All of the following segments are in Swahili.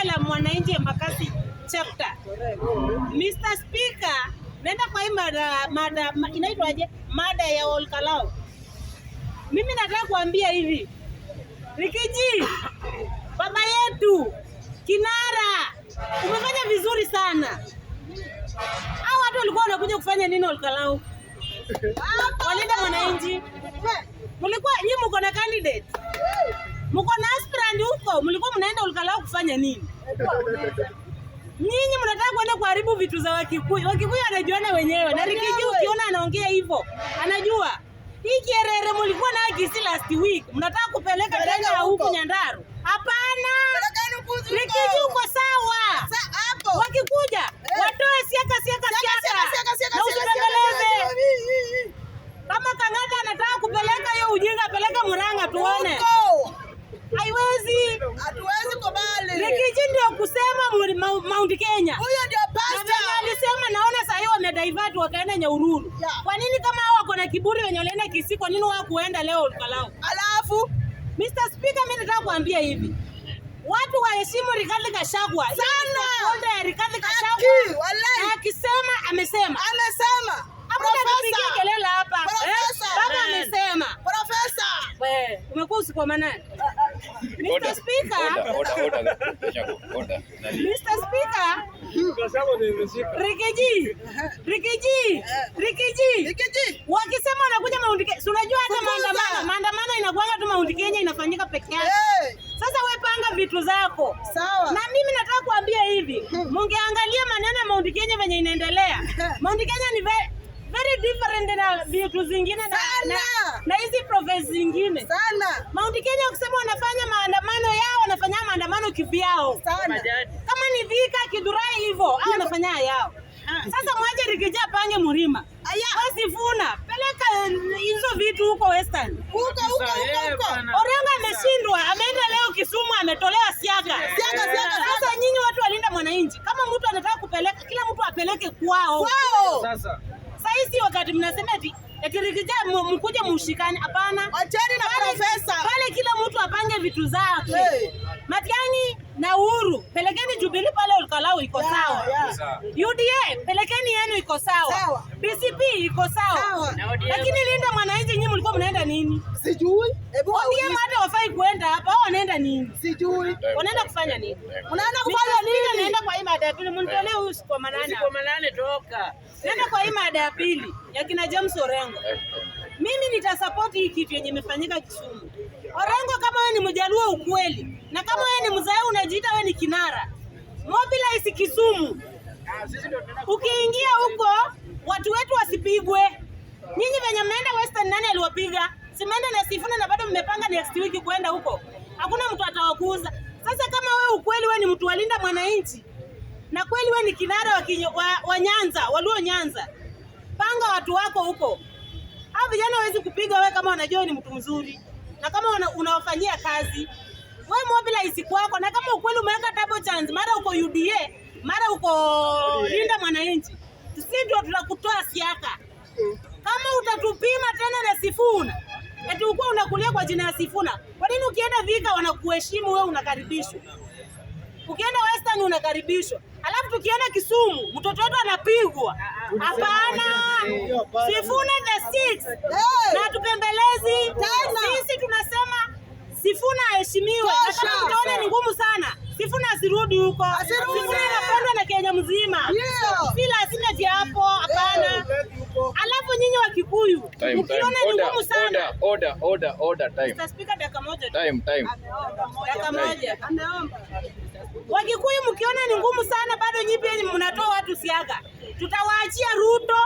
bunge la mwananchi Embakasi chapter. Mr. Speaker, nenda kwa hii mada inaitwaje? Mada ya Olkalau. Mimi nataka kuambia hivi. Rikiji, baba yetu, kinara, umefanya vizuri sana. Hao watu walikuwa wanakuja kufanya nini Olkalau? Walinda mwananchi. Mlikuwa nyinyi mko na candidate. Mko na aspirant huko, mlikuwa mnaenda Olkalau kufanya nini? Nyinyi mnataka kwenda kuharibu vitu za Wakikuyu. Wakikuyu wanajuana wenyewe. Na Rikiji ukiona anaongea hivyo, anajua. Hii kierere mlikuwa nayo Kisii last week. Mnataka kupeleka tena huko Nyandarua? Hapana. Rikiji uko sawa. Wakikuja, watoe siaka. Na usibembeleze. Kama Kang'ata anataka kupeleka hiyo ujinga, peleka Murang'a tuone. Haiwezi. Hatuwezi kubali. Rikiji ndio kusema Mount Kenya. Huyo ndio pastor. Na alisema naona sasa hiyo wamedivert wakaenda Nyahururu. Kwa nini kama hao wako na kiburi wenye walienda Kisii, kwa nini wao kuenda leo Olkalau? Alafu Mr. Speaker, mimi nataka kuambia hivi. Watu waheshimu Rigathi Gachagua. Sana. Ndio ya Rigathi Gachagua. Wallahi. Akisema amesema. Amesema. Profesa kelele hapa. Baba amesema. Profesa. Wewe umekuwa usiku manani. Mr. Speaker. Order. Mr. Speaker. Rikiji. Wakisema wanakuja Mount Kenya. Unajua hata maandamano inakuanga tu Mount Kenya inafanyika peke yake. Sasa wewe panga vitu zako. Sawa. Na mimi nataka kuambia hivi. Mungeangalia maneno ya Mount Kenya venye inaendelea. Mount Kenya ni very different na vitu zingine na hizi province zingine. Sana. Mount Kenya ukisema wanafanya maandamano yao, wanafanya maandamano kivyao. Sana. Kama ni Thika, Githurai hivyo, au wanafanya yao. Sasa mwache Rikiji apange Mlima. Wasifuna, peleka hizo vitu huko Western. Huko. Orengo ameshindwa, ameenda leo Kisumu, ametolewa Siaka. Sasa nyinyi watu walinda mwananchi, kama mtu anataka kupeleka, kila mtu apeleke kwao. Sasa Sasa wakati mnasema eti Rikiji mkuje mshikane, hapana. Acheni na profesa. Pale kila mtu apange vitu zake. Matiang'i na Uhuru, pelekeni Jubilee pale Olkalau iko sawa. UDA, pelekeni yenu iko sawa. PCP iko sawa. Lakini linda mwananchi, nyinyi mlikuwa mnaenda nini? Sijui. ODM hata wafai kuenda hapa, au wanaenda nini? Sijui. Wanaenda kufanya nini? Unaenda kufanya nini? Naenda kwa hii mada ya pili, mnitolee huyu siku manane toka. Nenda kwa hii mada ya pili ya kina James Orengo. Mimi nitasupport hii kitu yenye imefanyika Kisumu. Orengo, kama wewe ni Mjaluo ukweli, na kama wewe ni mzee unajiita wewe ni kinara, mobilize Kisumu. Ukiingia huko watu wetu wasipigwe. Nyinyi venye mnaenda Western, nani aliwapiga? Simeenda na Sifuna na bado mmepanga next week kwenda huko. Hakuna mtu atawakuza. Sasa kama wewe ukweli wewe ni mtu walinda mwananchi, na kweli wewe ni kinara wa Nyanza, walio Nyanza, panga watu wako huko. Hao vijana hawezi kupiga wewe kama wanajua ni mtu mzuri. Na kama unawafanyia kazi, wewe mobilize kwako, na kama ukweli umeweka double chance, mara uko UDA, mara uko linda mwananchi, sisi ndio tutakutoa Siaka. Kama utatupima tena na Sifuna, eti uko unakulia kwa jina ya Sifuna, kwa nini ukienda Thika wanakuheshimu wewe unakaribishwa? Ukienda Western unakaribishwa. Alafu tukienda Kisumu, mtoto wetu anapigwa. Hapana. Sifuna the 6. Na tupembelezi. Sisi tunasema Sifuna aheshimiwe. Na kama mtaona ni ngumu sana, Sifuna asirudi huko. Sifuna anapendwa na Kenya mzima. Si lazima ati hapo, hapana. Alafu nyinyi wa Kikuyu, ukiona ni ngumu sana. Order time. Mr. Speaker, dakika moja. Time. Dakika moja. Ameomba. Wakikuyu mkiona ni ngumu sana, bado nyinyi pia mnatoa watu Siaka. Tutawaachia Ruto,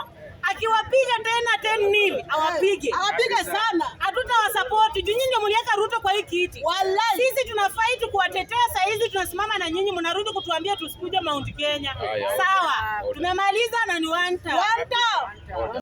akiwapiga tena 10 nini awapige. Awapige sana. Hatutawasupport. Nyinyi ndio mliweka Ruto kwa hii kiti. Wallahi. Sisi tunafight kuwatetea, saa hizi tunasimama na nyinyi, mnarudi kutuambia tusikuje Mount Kenya. Sawa. Tumemaliza na ni one time.